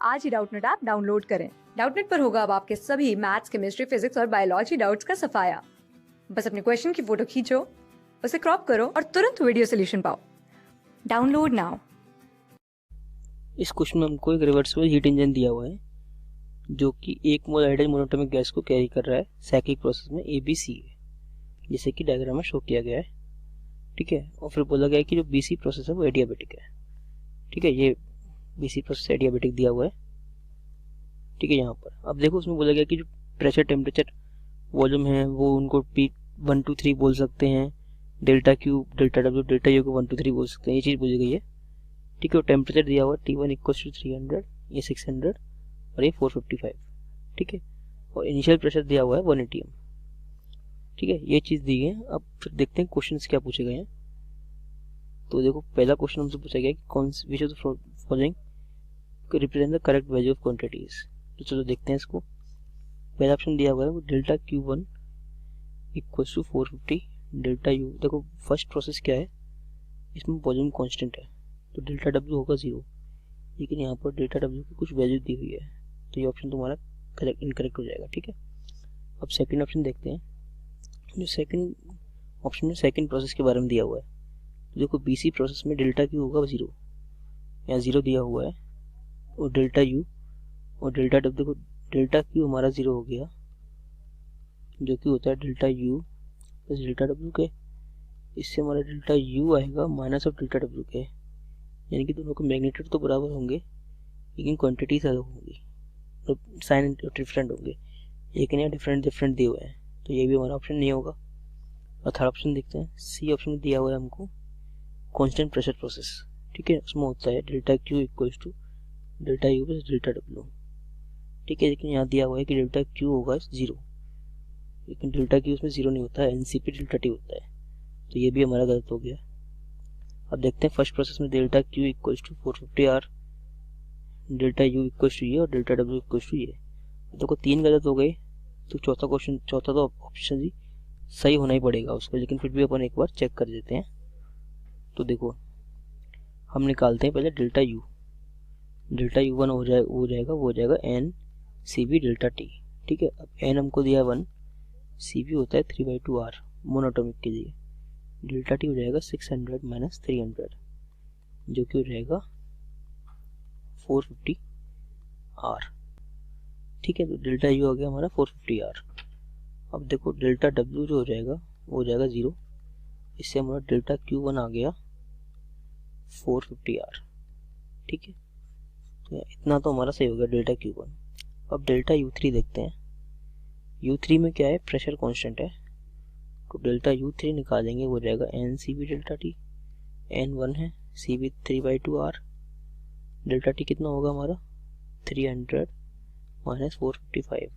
आज ही Doubtnut app download करें। Doubtnut पर होगा अब आपके सभी मैथ्स, केमिस्ट्री, फिजिक्स और बायोलॉजी डाउट्स का सफाया। बस अपने क्वेश्चन की फोटो खींचो, उसे क्रॉप करो और तुरंत वीडियो सोल्यूशन पाओ। Download now. इस क्वेश्चन में हमको एक रिवर्सिबल हीट इंजन दिया हुआ है जो कि 1 मोल हाइड्रोजन मोनोटोमिक गैस को कैरी कर रहा है साइक्लिक प्रोसेस में ABC है, जैसे कि डायग्राम में शो किया गया है। ठीक है, और फिर बोला गया है कि जो BC प्रोसेस है वो एडियाबेटिक है। ठीक है, ये BC प्रोसेस एडियाबेटिक दिया हुआ है। ठीक है, यहाँ पर अब देखो उसमें बोला गया कि जो प्रेशर, टेम्परेचर, वॉल्यूम है वो उनको P1 2 3 बोल सकते हैं, delta Q, delta W, delta U को 1 2 3 बोल सकते हैं, ये चीज़ बोली गई है। ठीक है, और टेम्परेचर दिया हुआ T1 = 300, ये 600 और ये 455। ठीक है, और इनिशियल प्रेशर दिया हुआ है 1 atm। ठीक है, ये चीज़ दी है। अब फिर देखते हैं क्वेश्चंस क्या पूछे गए हैं। तो देखो पहला क्वेश्चन हमसे पूछा गया कि कौन सी which of the following represent the correct value of quantities. तो चलो देखते हैं इसको। पहला ऑप्शन दिया हुआ है वो डेल्टा Q1 = 450 डेल्टा U। देखो फर्स्ट प्रोसेस क्या है, इसमें वॉल्यूम कांस्टेंट है तो डेल्टा W होगा 0, लेकिन यहाँ पर डेल्टा W की कुछ वैल्यू दी हुई है, तो ये ऑप्शन तुम्हारा करेक्ट इनकरेक्ट हो जाएगा। ठीक है, अब सेकंड ऑप्शन देखते हैं। जो सेकंड ऑप्शन में सेकंड प्रोसेस के बारे में दिया हुआ है, तो देखो BC प्रोसेस में डेल्टा Q होगा 0, यहाँ 0 दिया हुआ है, और डेल्टा U और डेल्टा W, देखो डेल्टा Q हमारा 0 हो गया जो कि होता है delta U plus delta W के। इससे हमारा डेल्टा U आएगा माइनस ऑफ डेल्टा W के, यानी कि दोनों के मैग्नीट्यूड तो बराबर होंगे लेकिन क्वांटिटीज अलग होंगी, तो साइन डिफरेंट होंगे, लेकिन यहाँ डिफरेंट दिए हुए हैं, तो ये भी हमारा ऑप्शन नहीं होगा। और थर्ड ऑप्शन देखते हैं, सी ऑप्शन में दिया हुआ है हमको कांस्टेंट प्रेशर प्रोसेस। ठीक है, उसमें होता है delta Q = delta U plus delta W। ठीक है, लेकिन यहाँ दिया हुआ है कि डेल्टा Q होगा 0, लेकिन डेल्टा Q उसमें 0 नहीं होता है, NCP डेल्टा T होता है, तो ये भी हमारा गलत हो गया। अब देखते हैं फर्स्ट प्रोसेस में delta Q = 450R, delta U = ये और डेल्टा W = ये। देखो 3 गलत हो गए, तो चौथा तो ऑप्शन जी सही होना ही पड़ेगा उसको, लेकिन फिर भी अपन एक बार चेक कर देते हैं। तो देखो हम निकालते हैं पहले डेल्टा U। डेल्टा U1 हो जाएगा NCV डेल्टा T। ठीक है, अब N हमको दिया 1, CV होता है 3/2R मोनोटोमिक के लिए, डेल्टा T हो जाएगा 600 - 300 जो कि हो जाएगा 450R। ठीक है, तो डेल्टा U हो गया हमारा 450R। अब देखो डेल्टा W जो हो जाएगा वो हो जाएगा 0, इससे हमारा डेल्टा Q1 आ गया 450R। ठीक है, तो इतना तो हमारा सही हो गया डेल्टा Q1। अब डेल्टा U3 देखते हैं। U3 में क्या है, प्रेशर कांस्टेंट है, तो डेल्टा U3 निकालेंगे वो हो जाएगा NCV डेल्टा T। N1 है, CV 3/2R, डेल्टा T कितना होगा हमारा 300 - 455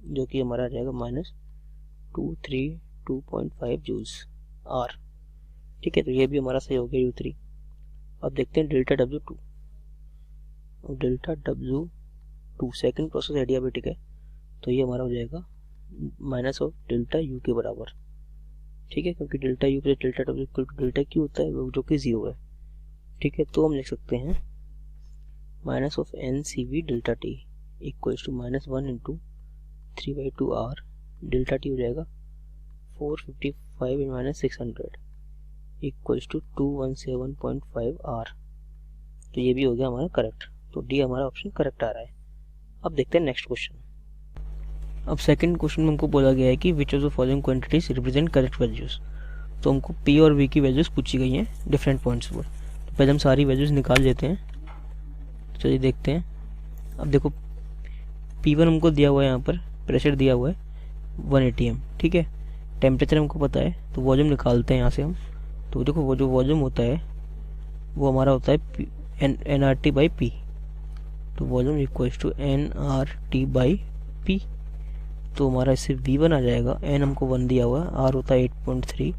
जो कि हमारा आ जाएगा -232.5 जूल्स R। ठीक है, तो ये भी हमारा सही हो गया U3। अब देखते हैं delta W2। Delta W2 second process adiabatic है, तो ये हमारा हो जाएगा माइनस ऑफ डेल्टा U के बराबर। ठीक है, क्योंकि delta U plus delta W = delta Q होता है जो कि 0 है। ठीक है, तो हम लिख सकते हैं minus of NCV delta T = -1 × 3/2R, delta T हो जाएगा 455 - 600 = 217.5 R। तो ये भी हो गया हमारा करेक्ट, तो डी हमारा ऑप्शन करेक्ट आ रहा है। अब देखते हैं नेक्स्ट क्वेश्चन। अब सेकंड क्वेश्चन में हमको बोला गया है कि विच of the following quantities represent correct values. तो हमको P और V की वैल्यूज पूछी गई हैं डिफरेंट पॉइंट्स पर। तो पहले हम सारी वैल्यूज निकाल लेते हैं, चलिए देखते हैं। अब देखो P1 हमको दिया हुआ है, यहाँ पर प्रेशर दिया हुआ है 1 atm। ठीक है, टेम्परेचर हमको पता है, तो वॉल्यूम निकालते हैं यहाँ से हम। तो देखो वो जो वॉल्यूम होता है वो हमारा होता है nRT/P, तो वॉल्यूम = nRT/P। तो हमारा इससे V1 आ जाएगा, n हमको 1 दिया हुआ है, R होता है 8.3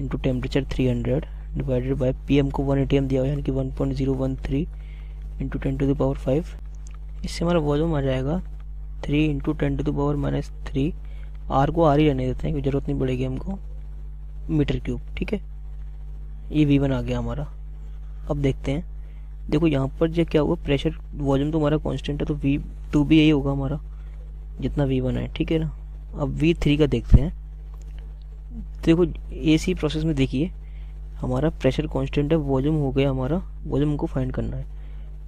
× टेम्परेचर 300 डिवाइडेड बाय P हमको 1 atm दिया हुआ है, यानी कि 1.013 × 10⁵। इससे हमारा वॉल्यूम आ जाएगा 3 × 10⁻³ R को R ही रहने देते हैं क्योंकि ज़रूरत नहीं पड़ेगी हमको, मीटर क्यूब। ठीक है, ये V1 आ गया हमारा। अब देखते हैं देखो यहाँ पर जो क्या हुआ, प्रेशर वॉल्यूम तो हमारा कांस्टेंट है, तो V2 भी यही होगा हमारा जितना V1 है, ठीक है ना। अब V3 का देखते हैं। देखो AC प्रोसेस में देखिए हमारा प्रेशर कांस्टेंट है, वॉल्यूम हो गया हमारा, वॉल्यूम हमको फाइंड करना है,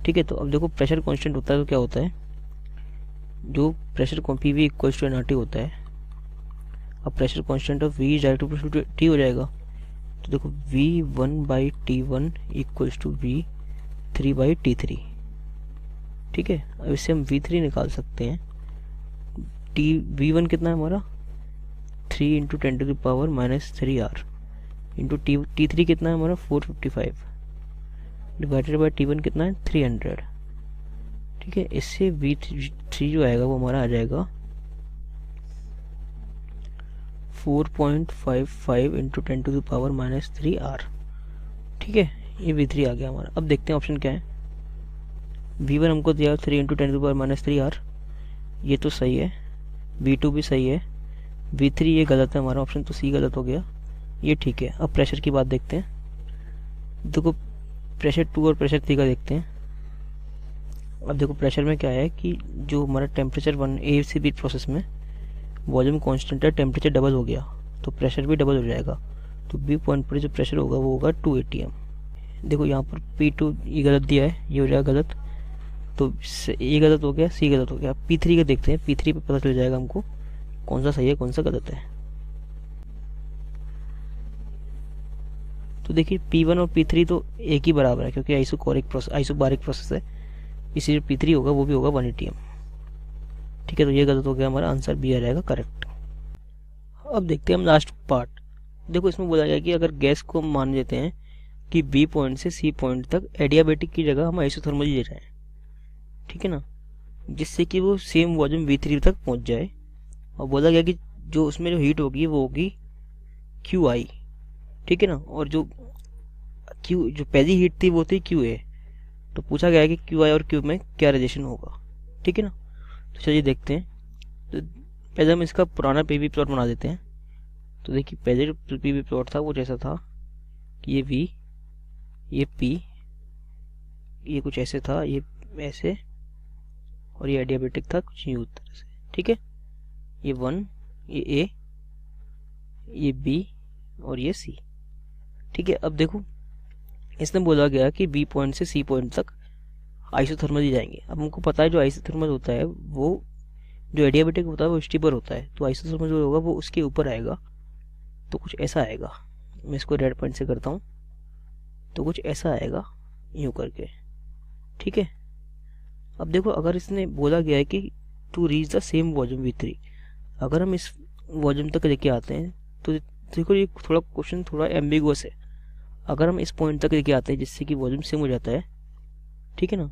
ठीक है। तो अब देखो प्रेशर कांस्टेंट होता है तो क्या होता है, जो pressure PV equals to nRT होता है। अब pressure constant of V is directly to T हो जाएगा, तो देखो V1/T1 इक्वल्स टू V3/T3, ठीक है। अब इससे हम V3 निकाल सकते हैं। V1 कितना है हमारा 3 × 10⁻³ इंटू T3 कितना है हमारा 455 डिवाइडेड बाय T1 कितना है 300, ठीक है। इससे V3 जो आएगा वो हमारा आ जाएगा 4.55 × 10⁻³ ठीक है। ये V3 आ गया हमारा। अब देखते हैं ऑप्शन क्या है। V1 हमको दिया 3 × 10⁻³ ये तो सही है, V2 भी सही है, V3 ये गलत है हमारा ऑप्शन, तो C गलत हो गया, ये ठीक है। अब प्रेशर की बात देखते हैं। देखो प्रेशर 2 और प्रेशर 3 का देखते हैं। अब देखो प्रेशर में क्या है कि जो हमारा टेम्परेचर 1 A से B प्रोसेस में वॉल्यूम कांस्टेंट है, टेम्परेचर डबल हो गया तो प्रेशर भी डबल हो जाएगा, तो B पॉइंट पर जो प्रेशर होगा वो होगा 2 atm। देखो यहाँ पर P2 ये गलत दिया है, ये हो जाएगा गलत, तो ये गलत हो गया, C गलत हो गया। P3 का देखते हैं, P3 पे पता चल जाएगा हमको कौन सा सही है कौन सा गलत है। तो देखिए P1 और P3 तो एक ही बराबर है क्योंकि आइसोबारिक प्रोसेस है, इसलिए P3 होगा वो भी होगा 1 atm, ठीक है। तो ये गलत हो गया, हमारा आंसर बी आ जाएगा करेक्ट। अब देखते हैं हम लास्ट पार्ट। देखो इसमें बोला गया कि अगर गैस को हम मान लेते हैं कि बी पॉइंट से सी पॉइंट तक एडियाबेटिक की जगह हम आइसोथर्मल ले जाएं, ठीक है ना, जिससे कि वो सेम वॉल्यूम V3 तक पहुंच जाए। और बोला गया कि जो उसमें जो हीट होगी वो होगी QI, ठीक है ना, और जो पहली हीट थी वो थी QA। तो पूछा गया है कि QI और Q में क्या रिलेशन होगा, ठीक है ना। तो चलिए देखते हैं। तो पहले हम इसका पुराना PV प्लॉट बना देते हैं। तो देखिए पहले जो PV प्लॉट था वो जैसा था कि ये V, ये P, ये कुछ ऐसे था, ये ऐसे, और ये एडियाबेटिक था कुछ यूं तरह से, ठीक है। ये 1, ये A, ये B और ये C, ठीक है। अब देखो इसने बोला गया कि B पॉइंट से C पॉइंट तक आइसोथर्मल ही जाएंगे। अब हमको पता है जो आइसोथर्मल होता है वो, जो एडियाबेटिक होता है वो स्टीपर होता है, तो आइसोथर्मल जो होगा वो उसके ऊपर आएगा, तो कुछ ऐसा आएगा। मैं इसको रेड पॉइंट से करता हूँ, तो कुछ ऐसा आएगा यूं करके, ठीक है। अब देखो अगर इसने बोला गया है कि to reach the same volume V3, अगर हम इस वॉल्यूम तक लेके आते हैं तो देखो ये थोड़ा क्वेश्चन थोड़ा एम्बिगुअस है। अगर हम इस पॉइंट तक लेके आते हैं जिससे कि वॉल्यूम सेम हो जाता है, ठीक है ना,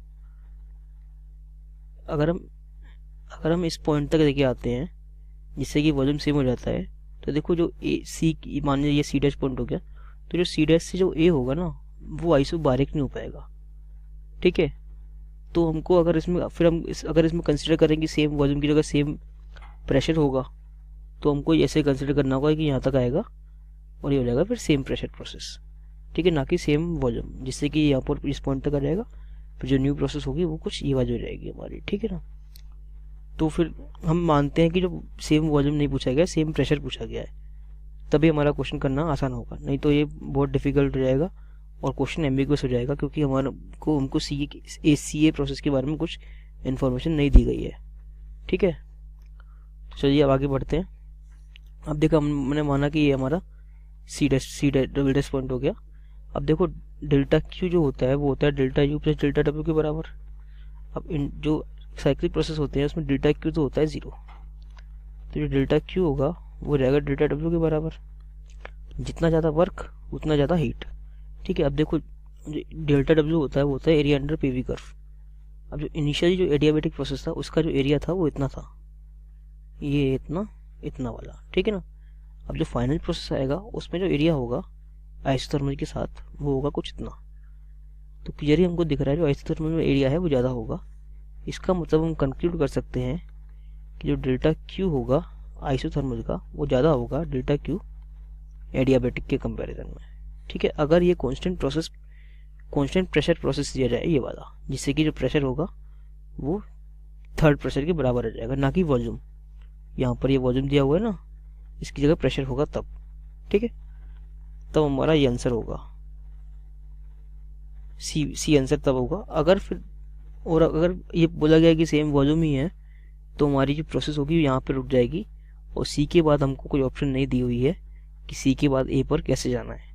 अगर हम इस पॉइंट तक लेके आते हैं जिससे कि वॉल्यूम सेम हो जाता है, तो देखो जो C मान लीजिए ये C' पॉइंट हो गया, तो जो C' से जो A होगा ना वो आइसोबारिक नहीं हो पाएगा, ठीक है। तो हमको अगर इसमें फिर हम अगर इसमें कंसिडर करें कि सेम वॉल्यूम की जगह सेम प्रेशर होगा, तो हमको ऐसे कंसिडर करना होगा कि यहाँ तक आएगा और ये हो जाएगा फिर सेम प्रेशर प्रोसेस, ठीक है, ना कि सेम वॉल्यूम, जिससे कि यहाँ पर इस पॉइंट तक आ जाएगा, फिर जो न्यू प्रोसेस होगी वो कुछ ये वाली हो जाएगी हमारी, ठीक है ना। तो फिर हम मानते हैं कि जो सेम वॉल्यूम नहीं पूछा गया, सेम प्रेशर पूछा गया है, तभी हमारा क्वेश्चन करना आसान होगा, नहीं तो ये बहुत डिफिकल्ट हो जाएगा और क्वेश्चन एम्बिगुअस हो जाएगा, क्योंकि हमको CA प्रोसेस के बारे में कुछ इन्फॉर्मेशन नहीं दी गई है, ठीक है। तो चलिए अब आगे बढ़ते हैं। अब देखो हमने माना कि ये हमारा C' डबल डैश पॉइंट हो गया। अब देखो डेल्टा Q जो होता है वो होता है delta U plus delta W के बराबर। अब इन जो साइक्लिक प्रोसेस होते हैं उसमें डेल्टा Q तो होता है 0, तो जो डेल्टा Q होगा वो रहेगा डेल्टा W के बराबर। जितना ज़्यादा वर्क उतना ज़्यादा हीट, ठीक है। अब देखो डेल्टा W होता है वो होता है एरिया अंडर PV कर्व। अब जो इनिशियली जो एडियाबेटिक प्रोसेस था उसका जो एरिया था वो इतना था, ये इतना वाला, ठीक है ना। अब जो फाइनल प्रोसेस आएगा उसमें जो एरिया होगा आइसोथर्मल के साथ वो होगा कुछ इतना। तो क्लियरली हमको दिख रहा है जो आइसोथर्मल में एरिया है वो ज़्यादा होगा। इसका मतलब हम कंक्लूड कर सकते हैं कि जो डेल्टा Q होगा आइसोथर्मल का वो ज़्यादा होगा डेल्टा Q एडियाबेटिक के कंपैरिजन में, ठीक है। अगर ये constant process constant pressure process दिया जाए ये वाला, जिससे कि जो प्रेशर होगा वो थर्ड प्रेशर के बराबर आ जाएगा, ना कि वॉल्यूम। यहाँ पर ये वॉल्यूम दिया हुआ है ना, इसकी जगह प्रेशर होगा तब, ठीक है। तब हमारा ये आंसर होगा, सी आंसर तब होगा। अगर फिर और अगर ये बोला गया कि सेम वॉल्यूम ही है तो हमारी जो प्रोसेस होगी यहाँ पे रुक जाएगी, और सी के बाद हमको कोई ऑप्शन नहीं दी हुई है कि सी के बाद ए पर कैसे जाना है,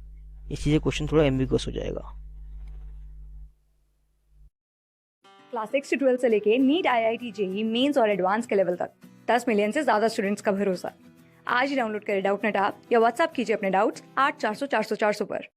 इसलिए क्वेश्चन थोड़ा एम्बिगुअस हो जाएगा। क्लास 6 से 12 से लेके नीट, IIT, जेई मेंस और एडवांस के लेवल तक 10 मिलियन से ज्यादा स्टूडेंट्स का भरोसा। आज ही डाउनलोड करें डाउटनेट ऐप या व्हाट्सएप कीजिए अपने डाउट्स 8400 400 400 पर।